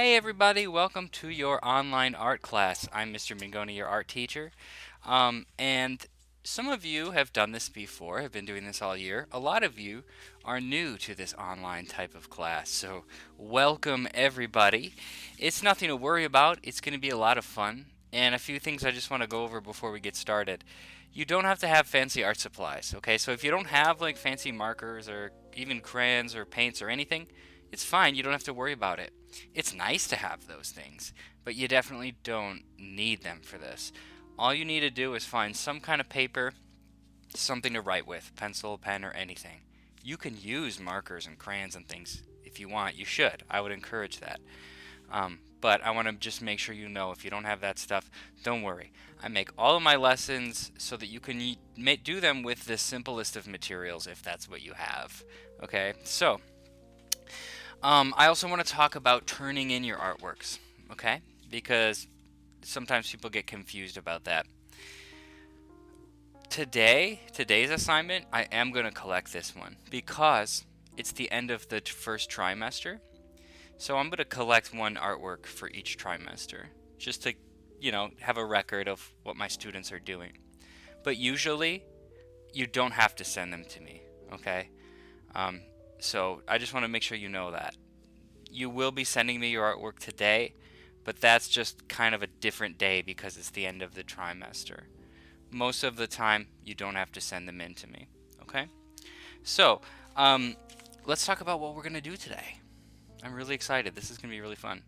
Hey everybody, welcome to your online art class. I'm Mr. Mingoni, your art teacher. And some of you have done this before, have been doing this all year. A lot of you are new to this online type of class. So welcome everybody. It's nothing to worry about. It's going to be a lot of fun. And a few things I just want to go over before we get started. You don't have to have fancy art supplies, okay? So if you don't have like fancy markers or even crayons or paints or anything, it's fine. You don't have to worry about it. It's nice to have those things, but you definitely don't need them for this. All you need to do is find some kind of paper, something to write with, pencil, pen, or anything. You can use markers and crayons and things if you want. You should. I would encourage that. But I want to just make sure you know if you don't have that stuff, don't worry. I make all of my lessons so that you can do them with the simplest of materials if that's what you have. Okay, so I also want to talk about turning in your artworks, okay? Because sometimes people get confused about that. Today's assignment, I am going to collect this one because it's the end of the first trimester. So I'm going to collect one artwork for each trimester just to, have a record of what my students are doing. But usually, you don't have to send them to me, okay? So I just want to make sure you know that. You will be sending me your artwork today, but that's just kind of a different day because it's the end of the trimester. Most of the time, you don't have to send them in to me, okay? So, let's talk about what we're going to do today. I'm really excited. This is going to be really fun.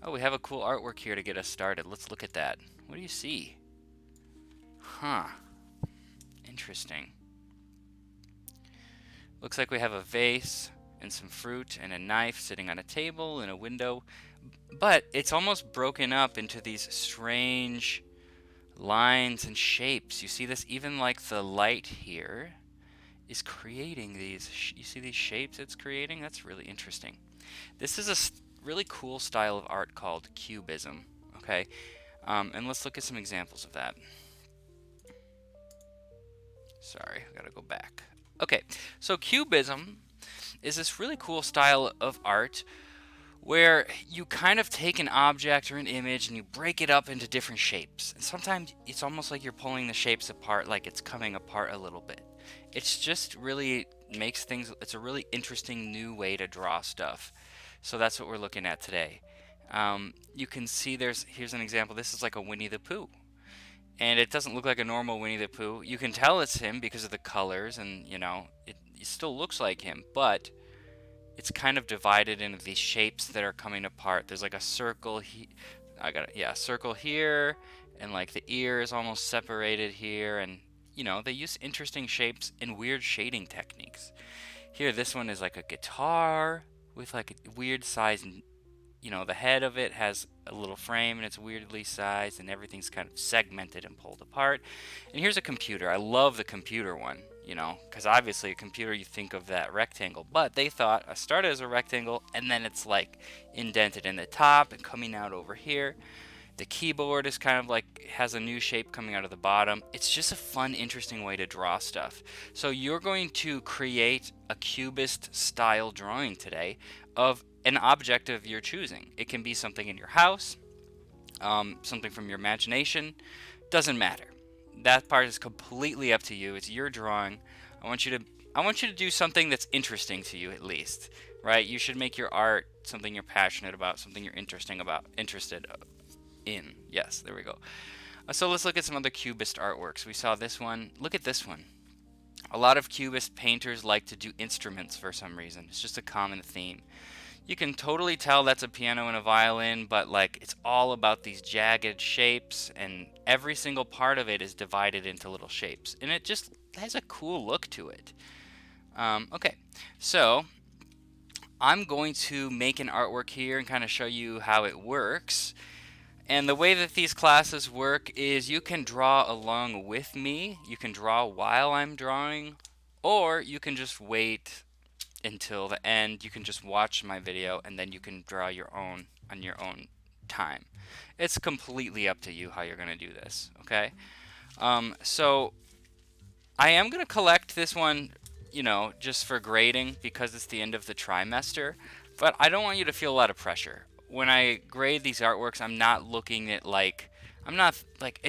Oh, we have a cool artwork here to get us started. Let's look at that. What do you see? Huh. Interesting. Looks like we have a vase and some fruit and a knife sitting on a table in a window, but it's almost broken up into these strange lines and shapes. You see this? Even like the light here is creating these. You see these shapes it's creating? That's really interesting. This is a really cool style of art called Cubism. Okay, and let's look at some examples of that. Sorry, I gotta go back. Okay, so Cubism is this really cool style of art where you kind of take an object or an image and you break it up into different shapes. And sometimes it's almost like you're pulling the shapes apart, like it's coming apart a little bit. It's just really makes things, it's a really interesting new way to draw stuff. So that's what we're looking at today. You can see here's an example. This is like a Winnie the Pooh. And it doesn't look like a normal Winnie the Pooh. You can tell it's him because of the colors and, it still looks like him, but it's kind of divided into these shapes that are coming apart. There's like a circle circle here, and like the ear is almost separated here, and they use interesting shapes and weird shading techniques. Here, this one is like a guitar with like a weird size, and the head of it has a little frame and it's weirdly sized and everything's kind of segmented and pulled apart. And here's a computer. I love the computer one, because obviously a computer, you think of that rectangle, but they thought I started as a rectangle and then it's like indented in the top and coming out over here. The keyboard is kind of like has a new shape coming out of the bottom. It's just a fun, interesting way to draw stuff. So you're going to create a cubist style drawing today of an object of your choosing. It can be something in your house, something from your imagination. Doesn't matter. That part is completely up to you. It's your drawing. I want you to do something that's interesting to you at least, right? You should make your art something you're passionate about, something you're interested in. Yes, there we go. So let's look at some other Cubist artworks. We saw this one. Look at this one. A lot of Cubist painters like to do instruments for some reason. It's just a common theme. You can totally tell that's a piano and a violin, but like it's all about these jagged shapes, and every single part of it is divided into little shapes, and it just has a cool look to it. Okay, so I'm going to make an artwork here and kind of show you how it works. And the way that these classes work is you can draw along with me, you can draw while I'm drawing, or you can just wait until the end. You can just watch my video and then you can draw your own on your own time. It's completely up to you how you're going to do this, okay? So I am going to collect this one, just for grading because it's the end of the trimester, but I don't want you to feel a lot of pressure. when I grade these artworks, I'm not looking at like, I'm not like,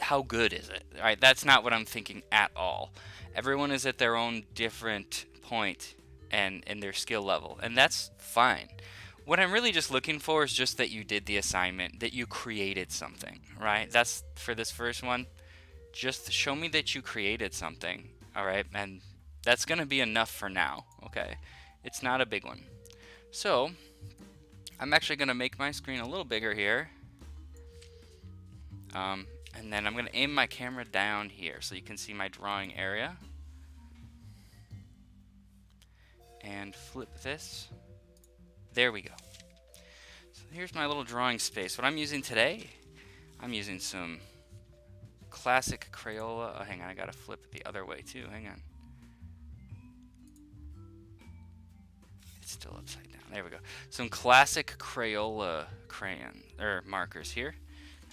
how good is it? Right? That's not what I'm thinking at all. Everyone is at their own different point and in their skill level, and that's fine. What I'm really just looking for is just that you did the assignment, that you created something, right? That's for this first one. Just show me that you created something, all right? And that's going to be enough for now, okay? It's not a big one. So, I'm actually going to make my screen a little bigger here. And then I'm going to aim my camera down here so you can see my drawing area. And flip this. There we go. So here's my little drawing space. What I'm using today, I'm using some classic Crayola. Oh, hang on, I gotta flip it the other way too. Hang on. It's still upside down. There we go. Some classic Crayola crayon or markers here.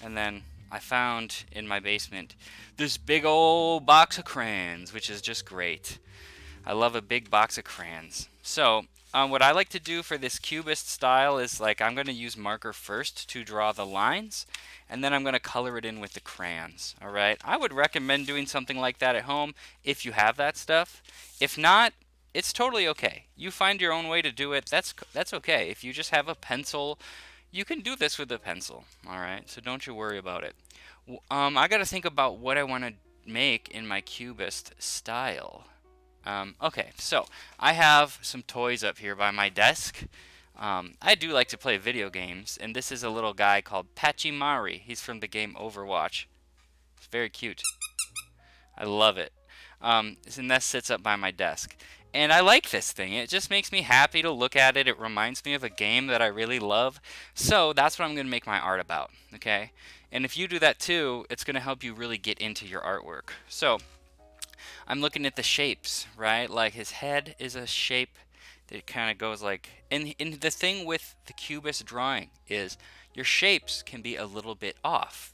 And then I found in my basement this big old box of crayons, which is just great. I love a big box of crayons. So what I like to do for this cubist style is like I'm going to use marker first to draw the lines, and then I'm going to color it in with the crayons. All right. I would recommend doing something like that at home if you have that stuff. If not, it's totally okay. You find your own way to do it. That's okay. If you just have a pencil, you can do this with a pencil. All right. So don't you worry about it. I got to think about what I want to make in my cubist style. Okay, so I have some toys up here by my desk. I do like to play video games, and this is a little guy called Pachimari. He's from the game Overwatch. It's very cute. I love it. And that sits up by my desk. And I like this thing. It just makes me happy to look at it. It reminds me of a game that I really love. So that's what I'm going to make my art about, okay? And if you do that too, it's going to help you really get into your artwork. So I'm looking at the shapes, right? Like his head is a shape that kind of goes like, and the thing with the cubist drawing is your shapes can be a little bit off,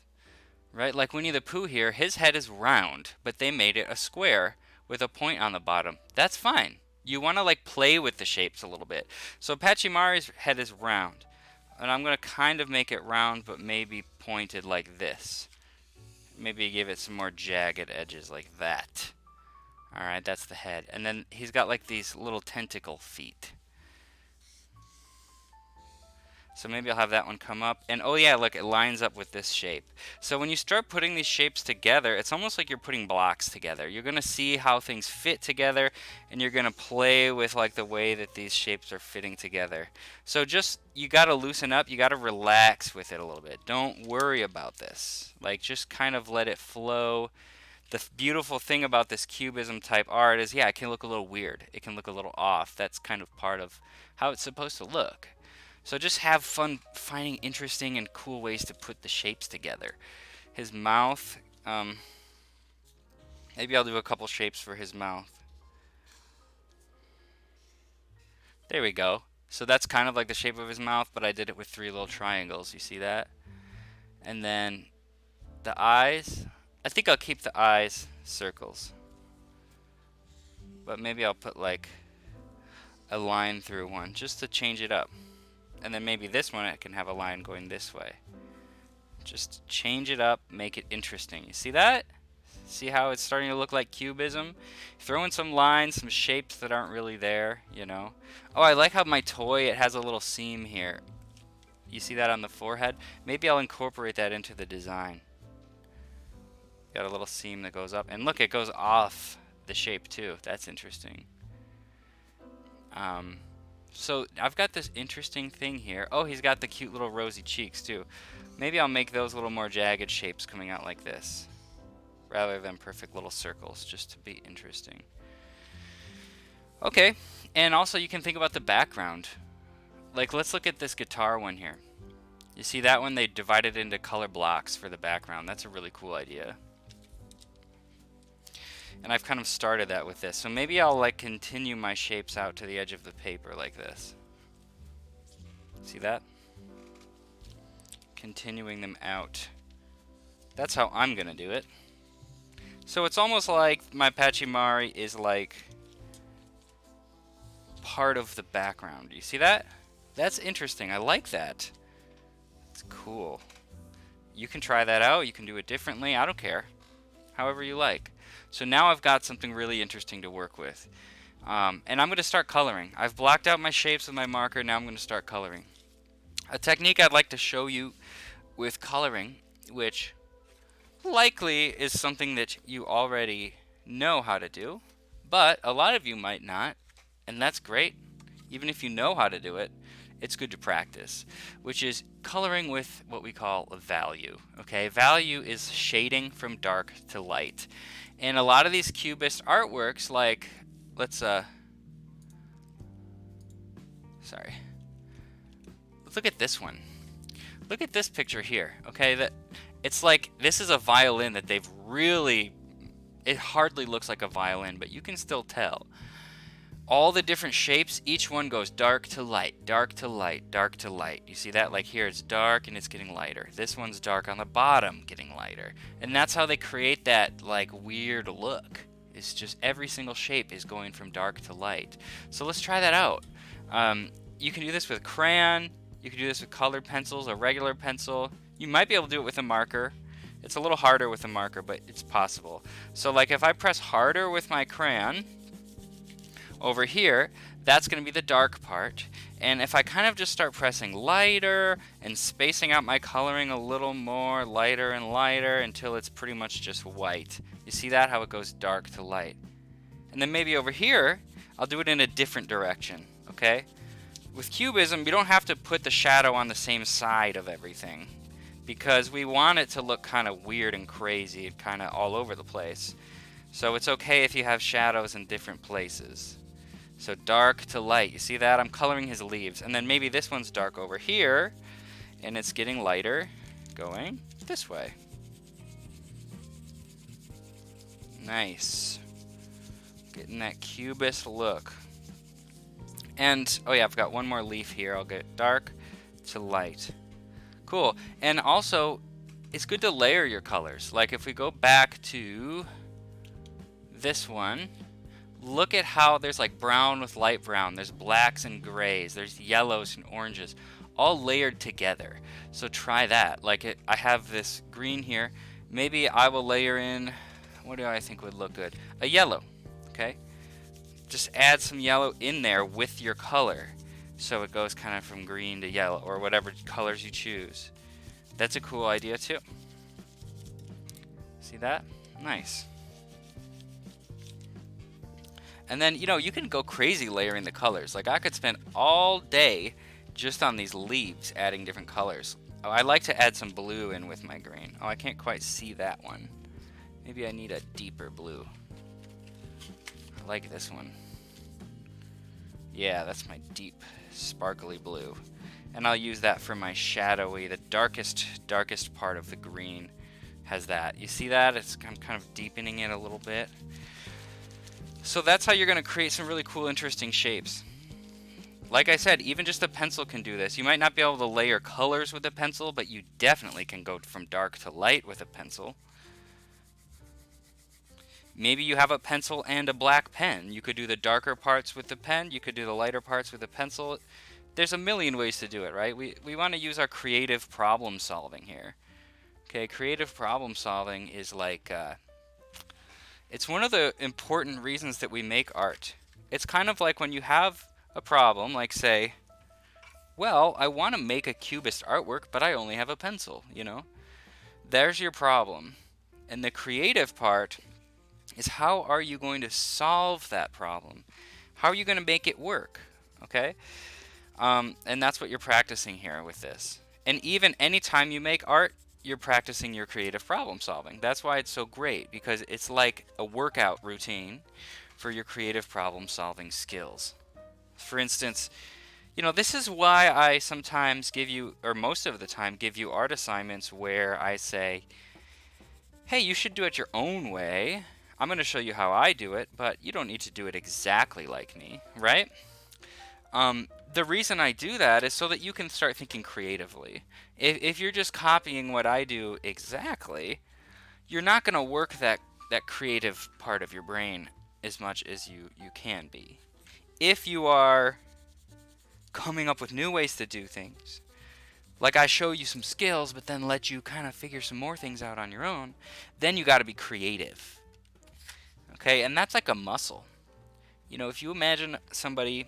right? Like Winnie the Pooh here, his head is round, but they made it a square with a point on the bottom. That's fine. You want to like play with the shapes a little bit. So Pachimari's head is round, and I'm going to kind of make it round, but maybe pointed like this. Maybe give it some more jagged edges like that. Alright, that's the head. And then he's got like these little tentacle feet. So maybe I'll have that one come up. And oh yeah, look, it lines up with this shape. So when you start putting these shapes together, it's almost like you're putting blocks together. You're going to see how things fit together, and you're going to play with like the way that these shapes are fitting together. So just, you got to loosen up, you got to relax with it a little bit. Don't worry about this. Like just kind of let it flow. The beautiful thing about this cubism type art is, yeah, it can look a little weird. It can look a little off. That's kind of part of how it's supposed to look. So just have fun finding interesting and cool ways to put the shapes together. His mouth, maybe I'll do a couple shapes for his mouth. There we go. So that's kind of like the shape of his mouth, but I did it with 3 little triangles. You see that? And then the eyes, I think I'll keep the eyes circles. But maybe I'll put like a line through one just to change it up. And then maybe this one, it can have a line going this way. Just change it up, make it interesting. You see that? See how it's starting to look like cubism? Throw in some lines, some shapes that aren't really there, you know. Oh, I like how my toy, it has a little seam here. You see that on the forehead? Maybe I'll incorporate that into the design. Got a little seam that goes up. And look, it goes off the shape too. That's interesting. So I've got this interesting thing here. Oh, he's got the cute little rosy cheeks too. Maybe I'll make those a little more jagged shapes coming out like this, rather than perfect little circles, just to be interesting. Okay, and also you can think about the background. Like, let's look at this guitar one here. You see that one? They divided into color blocks for the background. That's a really cool idea. And I've kind of started that with this. So maybe I'll like continue my shapes out to the edge of the paper like this. See that? Continuing them out. That's how I'm gonna do it. So it's almost like my Pachimari is like part of the background. You see that? That's interesting. I like that. It's cool. You can try that out. You can do it differently. I don't care. However you like. So now I've got something really interesting to work with. And I'm going to start coloring. I've blocked out my shapes with my marker. Now I'm going to start coloring. A technique I'd like to show you with coloring, which likely is something that you already know how to do, but a lot of you might not, and that's great. Even if you know how to do it, it's good to practice, which is coloring with what we call a value. Okay, value is shading from dark to light. And a lot of these Cubist artworks, like, let's look at this one. Look at this picture here, okay? That it's like this is a violin that they've really, it hardly looks like a violin, but you can still tell. All the different shapes, each one goes dark to light, dark to light, dark to light. You see that? Like here it's dark and it's getting lighter. This one's dark on the bottom, getting lighter. And that's how they create that like weird look. It's just every single shape is going from dark to light. So let's try that out. You can do this with crayon. You can do this with colored pencils, a regular pencil. You might be able to do it with a marker. It's a little harder with a marker, but it's possible. So like if I press harder with my crayon, over here, that's going to be the dark part. And if I kind of just start pressing lighter and spacing out my coloring a little more, lighter and lighter, until it's pretty much just white. You see that? How it goes dark to light. And then maybe over here, I'll do it in a different direction, okay? With Cubism, you don't have to put the shadow on the same side of everything, because we want it to look kind of weird and crazy, kind of all over the place. So it's okay if you have shadows in different places. So dark to light, you see that? I'm coloring his leaves. And then maybe this one's dark over here, and it's getting lighter, going this way. Nice. Getting that Cubist look. And, oh yeah, I've got one more leaf here. I'll get dark to light. Cool. And also, it's good to layer your colors. Like if we go back to this one, look at how there's like brown with light brown, there's blacks and grays, there's yellows and oranges, all layered together. So try that. Like I have this green here. Maybe I will layer in, what do I think would look good? A yellow, okay? Just add some yellow in there with your color. So it goes kind of from green to yellow, or whatever colors you choose. That's a cool idea too. See that? Nice. And then, you know, you can go crazy layering the colors. Like I could spend all day just on these leaves adding different colors. Oh, I like to add some blue in with my green. Oh, I can't quite see that one. Maybe I need a deeper blue. I like this one. Yeah, that's my deep, sparkly blue. And I'll use that for my shadowy, the darkest part of the green has that. You see that? I'm kind of deepening it a little bit. So that's how you're going to create some really cool, interesting shapes. Like I said, even just a pencil can do this. You might not be able to layer colors with a pencil, but you definitely can go from dark to light with a pencil. Maybe you have a pencil and a black pen. You could do the darker parts with the pen. You could do the lighter parts with a pencil. There's a million ways to do it, right? We want to use our creative problem solving here. Okay, creative problem solving is like... it's one of the important reasons that we make art. It's kind of like when you have a problem, like say, well, I want to make a Cubist artwork, but I only have a pencil, you know? There's your problem. And the creative part is how are you going to solve that problem? How are you going to make it work? Okay? And that's what you're practicing here with this. And even anytime you make art, you're practicing your creative problem solving. That's why it's so great, because it's like a workout routine for your creative problem solving skills. For instance, you know, this is why I sometimes give you, or most of the time, give you art assignments where I say, hey, you should do it your own way. I'm going to show you how I do it, but you don't need to do it exactly like me, right? The reason I do that is so that you can start thinking creatively. If you're just copying what I do exactly, you're not going to work that creative part of your brain as much as you can be. If you are coming up with new ways to do things, Like I show you some skills, but then let you kind of figure some more things out on your own, then you got to be creative. Okay, and that's like a muscle. You know, if you imagine somebody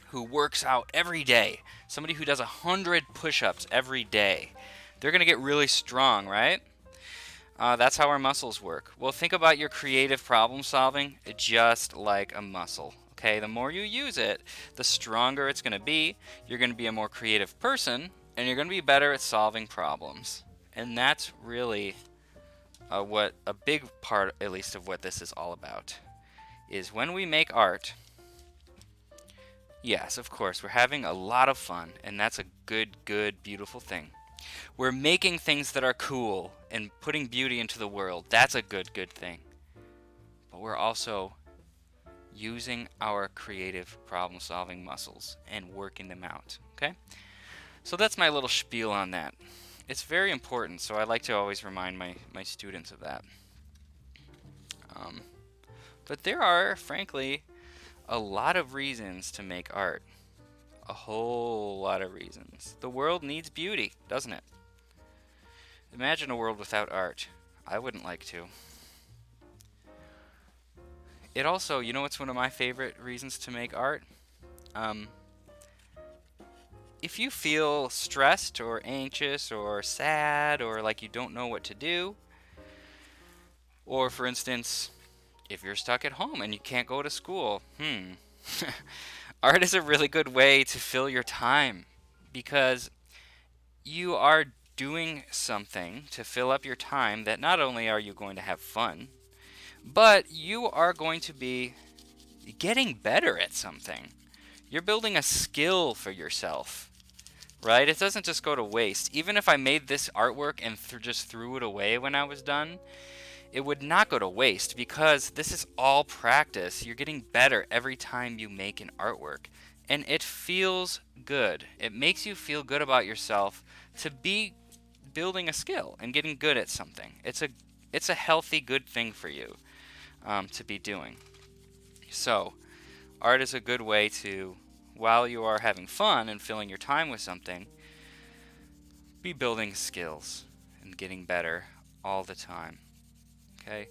who works out every day, somebody who does 100 push-ups every day, they're going to get really strong, right? That's how our muscles work. Well, think about your creative problem solving just like a muscle. Okay, the more you use it, the stronger it's going to be. You're going to be a more creative person, and you're going to be better at solving problems. And that's really what a big part, at least, of what this is all about. Is when we make art, yes, of course, we're having a lot of fun, and that's a good, beautiful thing. We're making things that are cool and putting beauty into the world. That's a good thing. But we're also using our creative problem-solving muscles and working them out, okay? So that's my little spiel on that. It's very important, so I like to always remind my students of that. But there are, frankly, a lot of reasons to make art. A whole lot of reasons. The world needs beauty, doesn't it? Imagine a world without art. I wouldn't like to. It also, you know what's one of my favorite reasons to make art? If you feel stressed or anxious or sad or like you don't know what to do, or for instance, if you're stuck at home and you can't go to school, art is a really good way to fill your time because you are doing something to fill up your time that not only are you going to have fun, but you are going to be getting better at something. You're building a skill for yourself, right? It doesn't just go to waste. Even if I made this artwork and just threw it away when I was done, it would not go to waste because this is all practice. You're getting better every time you make an artwork. And it feels good. It makes you feel good about yourself to be building a skill and getting good at something. It's a healthy, good thing for you to be doing. So, art is a good way to, while you are having fun and filling your time with something, be building skills and getting better all the time. Okay?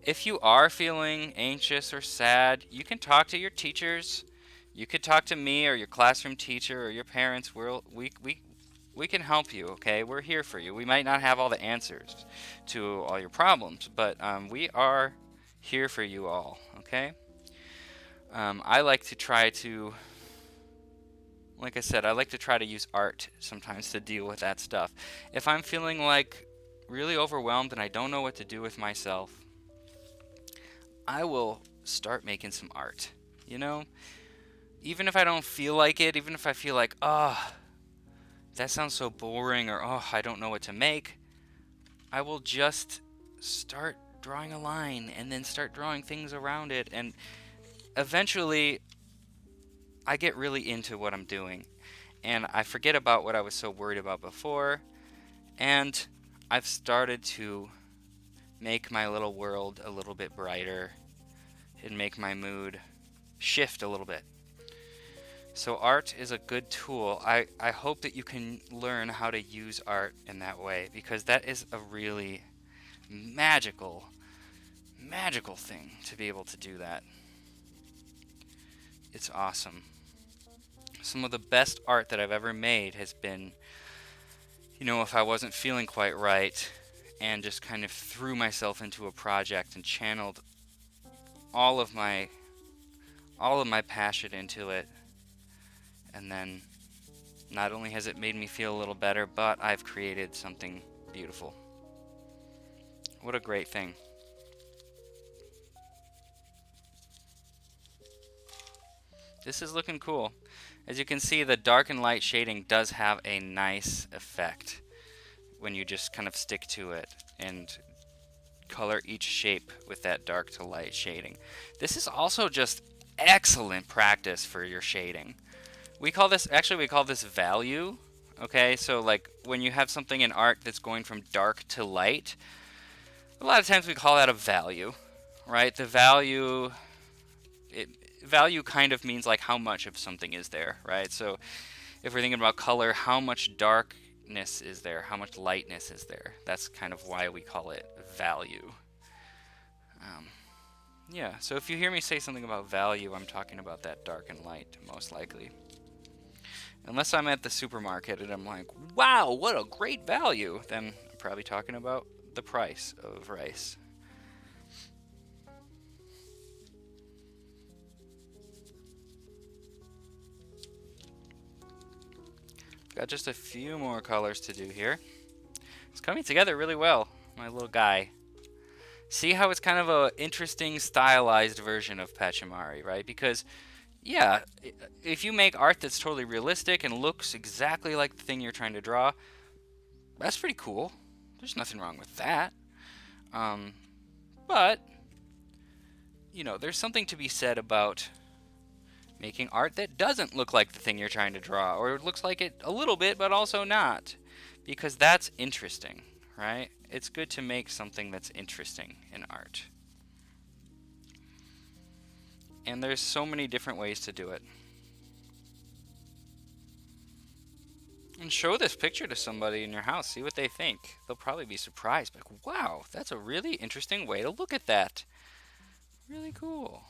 If you are feeling anxious or sad, you can talk to your teachers. You could talk to me or your classroom teacher or your parents. We can help you, okay? We're here for you. We might not have all the answers to all your problems, but we are here for you all, okay? I like to try to, like I said, I like to try to use art sometimes to deal with that stuff. If I'm feeling like really overwhelmed and I don't know what to do with myself, I will start making some art, you know? Even if I don't feel like it, even if I feel like, oh, that sounds so boring, or oh, I don't know what to make, I will just start drawing a line and then start drawing things around it, and eventually I get really into what I'm doing and I forget about what I was so worried about before, and I've started to make my little world a little bit brighter and make my mood shift a little bit. So art is a good tool. I hope that you can learn how to use art in that way, because that is a really magical thing to be able to do that. It's awesome. Some of the best art that I've ever made has been, you know, if I wasn't feeling quite right and just kind of threw myself into a project and channeled all of my passion into it. And then not only has it made me feel a little better, but I've created something beautiful. What a great thing. This is looking cool. As you can see, the dark and light shading does have a nice effect when you just kind of stick to it and color each shape with that dark to light shading. This is also just excellent practice for your shading. We call this value. Okay, so like when you have something in art that's going from dark to light, a lot of times we call that a value, right? The value kind of means like how much of something is there, right? So if we're thinking about color, how much dark darkness is there? How much lightness is there? That's kind of why we call it value. Yeah, so if you hear me say something about value, I'm talking about that dark and light, most likely. Unless I'm at the supermarket and I'm like, wow, what a great value, then I'm probably talking about the price of rice. Got just a few more colors to do here. It's coming together really well, my little guy. See how it's kind of a interesting stylized version of Pachimari, right? Because, yeah, if you make art that's totally realistic and looks exactly like the thing you're trying to draw, that's pretty cool. There's nothing wrong with that. But, you know, there's something to be said about making art that doesn't look like the thing you're trying to draw, or it looks like it a little bit, but also not. Because that's interesting, right? It's good to make something that's interesting in art. And there's so many different ways to do it. And show this picture to somebody in your house. See what they think. They'll probably be surprised. Like, wow, that's a really interesting way to look at that. Really cool.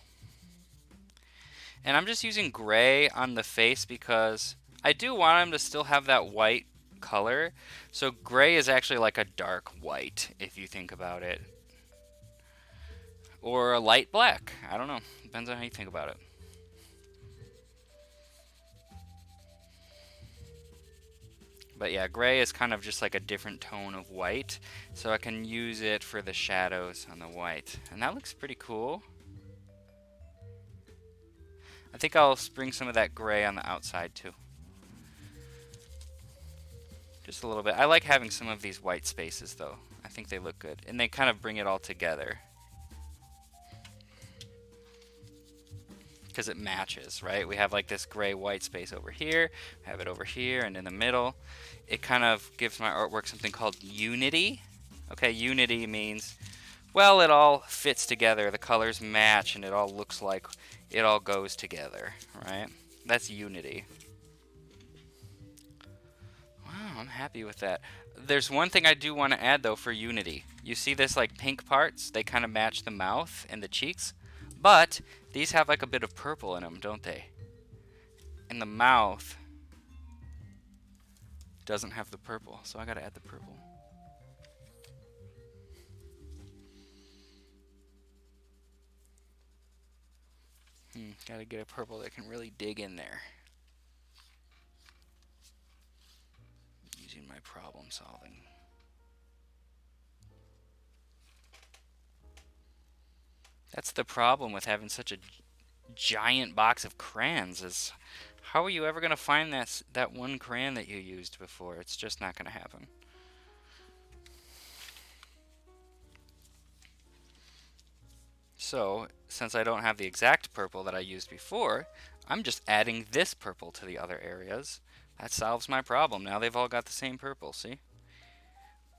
And I'm just using gray on the face because I do want him to still have that white color. So gray is actually like a dark white, if you think about it. Or a light black. I don't know. Depends on how you think about it. But yeah, gray is kind of just like a different tone of white. So I can use it for the shadows on the white. And that looks pretty cool. I think I'll bring some of that gray on the outside too. Just a little bit. I like having some of these white spaces though. I think they look good. And they kind of bring it all together. Because it matches, right? We have like this gray white space over here, have it over here and in the middle. It kind of gives my artwork something called unity. Okay, unity means, well, it all fits together, the colors match, and it all looks like it all goes together, right? That's unity. Wow, I'm happy with that. There's one thing I do want to add though for unity. You see this like pink parts? They kind of match the mouth and the cheeks. But these have like a bit of purple in them, don't they? And the mouth doesn't have the purple, so I gotta add the purple. Gotta get a purple that can really dig in there. Using my problem solving. That's the problem with having such a giant box of crayons is how are you ever going to find that one crayon that you used before? It's just not going to happen. So, since I don't have the exact purple that I used before, I'm just adding this purple to the other areas. That solves my problem. Now they've all got the same purple, see?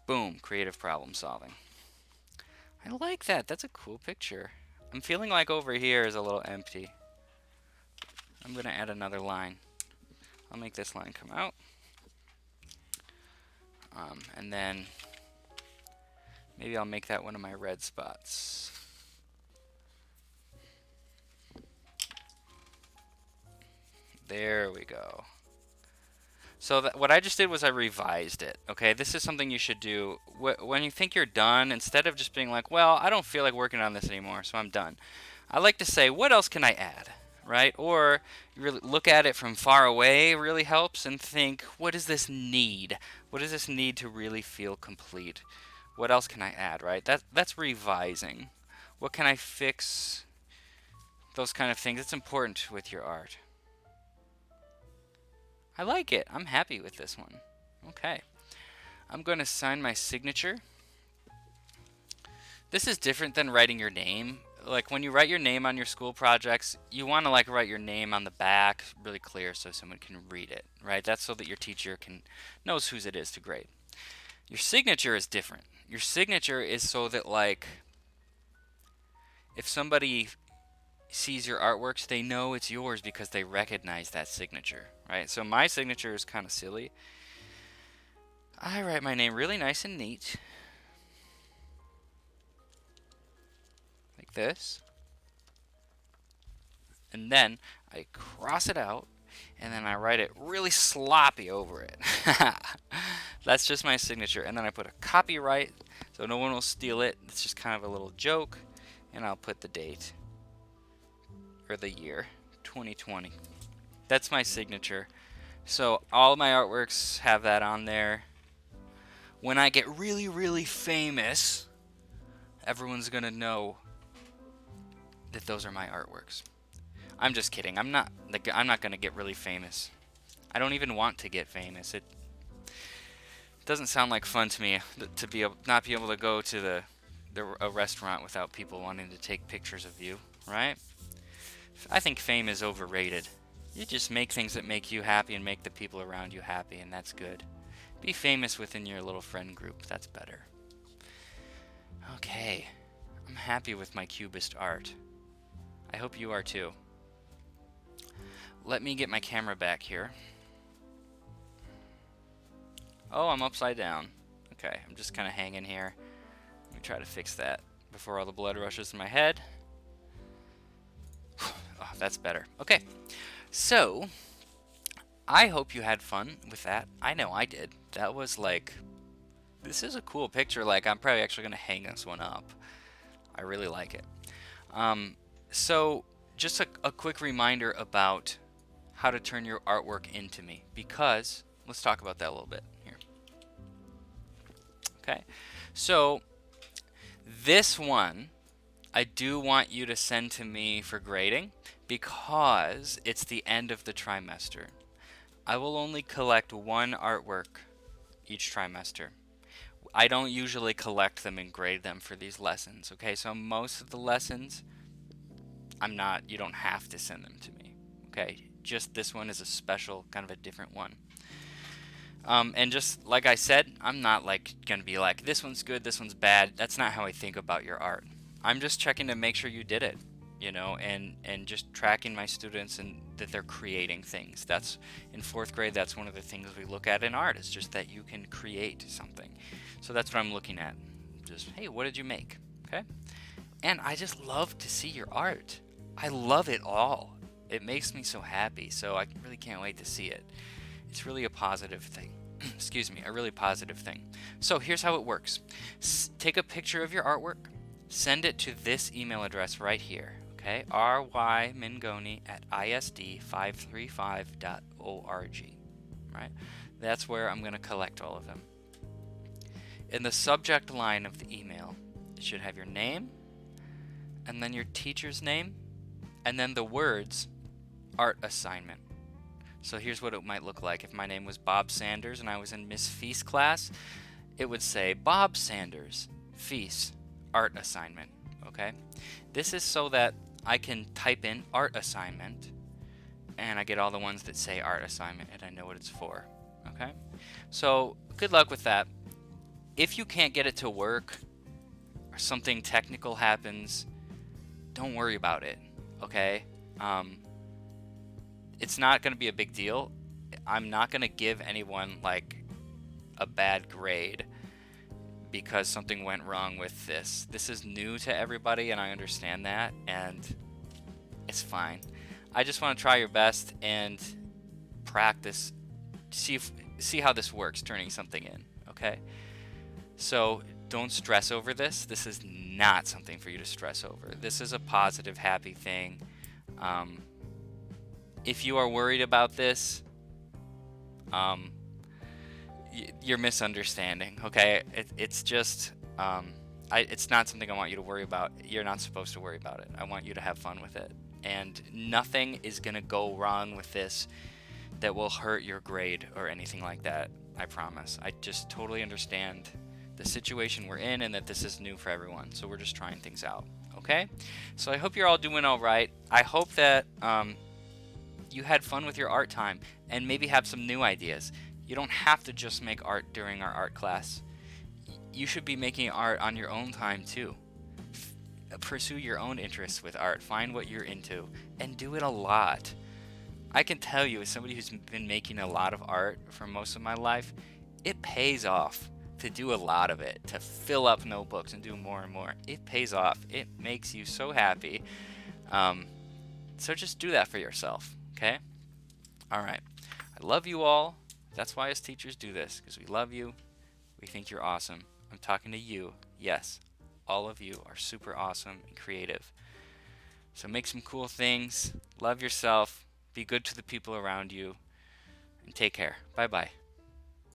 Boom, creative problem solving. I like that. That's a cool picture. I'm feeling like over here is a little empty. I'm going to add another line. I'll make this line come out. And then maybe I'll make that one of my red spots. There we go. So what I just did was I revised it. Okay, this is something you should do. When you think you're done, instead of just being like, well, I don't feel like working on this anymore, so I'm done. I like to say, what else can I add? Right? Or you really look at it from far away really helps and think, what does this need? What does this need to really feel complete? What else can I add, right? That's revising. What can I fix? Those kind of things. It's important with your art. I like it. I'm happy with this one. Okay. I'm going to sign my signature. This is different than writing your name. Like when you write your name on your school projects, you want to like write your name on the back really clear so someone can read it, right? That's so that your teacher knows whose it is to grade. Your signature is different. Your signature is so that like if somebody sees your artworks, they know it's yours because they recognize that signature, right? So my signature is kind of silly. I write my name really nice and neat, like this, and then I cross it out, and then I write it really sloppy over it. That's just my signature, and then I put a copyright so no one will steal it. It's just kind of a little joke, and I'll put the date, or the year, 2020. That's my signature. So all of my artworks have that on there. When I get really, really famous, everyone's gonna know that those are my artworks. I'm just kidding. I'm not gonna get really famous. I don't even want to get famous. It doesn't sound like fun to me to not be able to go to a restaurant without people wanting to take pictures of you, right? I think fame is overrated. You just make things that make you happy and make the people around you happy, and that's good. Be famous within your little friend group. That's better. Okay. I'm happy with my Cubist art. I hope you are too. Let me get my camera back here. Oh, I'm upside down. Okay, I'm just kind of hanging here. Let me try to fix that before all the blood rushes to my head. Oh, that's better. Okay, so I hope you had fun with that. I know I did. That was like, this is a cool picture. Like, I'm probably actually going to hang this one up. I really like it. So just a quick reminder about how to turn your artwork into me, because let's talk about that a little bit here. Okay, so this one I do want you to send to me for grading because it's the end of the trimester. I will only collect one artwork each trimester. I don't usually collect them and grade them for these lessons. Okay, so most of the lessons, you don't have to send them to me. Okay, just this one is a special, kind of a different one. And just like I said, I'm not gonna be like, this one's good, this one's bad. That's not how I think about your art. I'm just checking to make sure you did it, and just tracking my students and that they're creating things. That's in 4th grade. That's one of the things we look at in art, is just that you can create something. So that's what I'm looking at. Just, hey, what did you make? Okay. And I just love to see your art. I love it all. It makes me so happy. So I really can't wait to see it. It's really a positive thing. Excuse me, a really positive thing. So here's how it works. Take a picture of your artwork, send it to this email address right here, okay? rymingoni@isd535.org, right? That's where I'm going to collect all of them. In the subject line of the email, it should have your name, and then your teacher's name, and then the words art assignment. So here's what it might look like. If my name was Bob Sanders and I was in Miss Feast class, it would say Bob Sanders, Feast, art assignment. Okay? This is so that I can type in art assignment and I get all the ones that say art assignment and I know what it's for. Okay? So good luck with that. If you can't get it to work or something technical happens, don't worry about it. Okay? It's not going to be a big deal. I'm not going to give anyone a bad grade because something went wrong with this. This is new to everybody, and I understand that, and it's fine. I just want to try your best and practice, see how this works, turning something in, okay? So don't stress over this. This is not something for you to stress over. This is a positive, happy thing. If you are worried about this, you're misunderstanding, okay? It's just, it's not something I want you to worry about. You're not supposed to worry about it. I want you to have fun with it. And nothing is going to go wrong with this that will hurt your grade or anything like that, I promise. I just totally understand the situation we're in and that this is new for everyone. So we're just trying things out, okay? So I hope you're all doing all right. I hope that you had fun with your art time and maybe have some new ideas. You don't have to just make art during our art class. You should be making art on your own time too. Pursue your own interests with art. Find what you're into and do it a lot. I can tell you, as somebody who's been making a lot of art for most of my life, it pays off to do a lot of it, to fill up notebooks and do more and more. It pays off. It makes you so happy. So just do that for yourself, okay? All right. I love you all. That's why as teachers do this, because we love you. We think you're awesome. I'm talking to you. Yes, all of you are super awesome and creative. So make some cool things. Love yourself. Be good to the people around you. And take care. Bye-bye.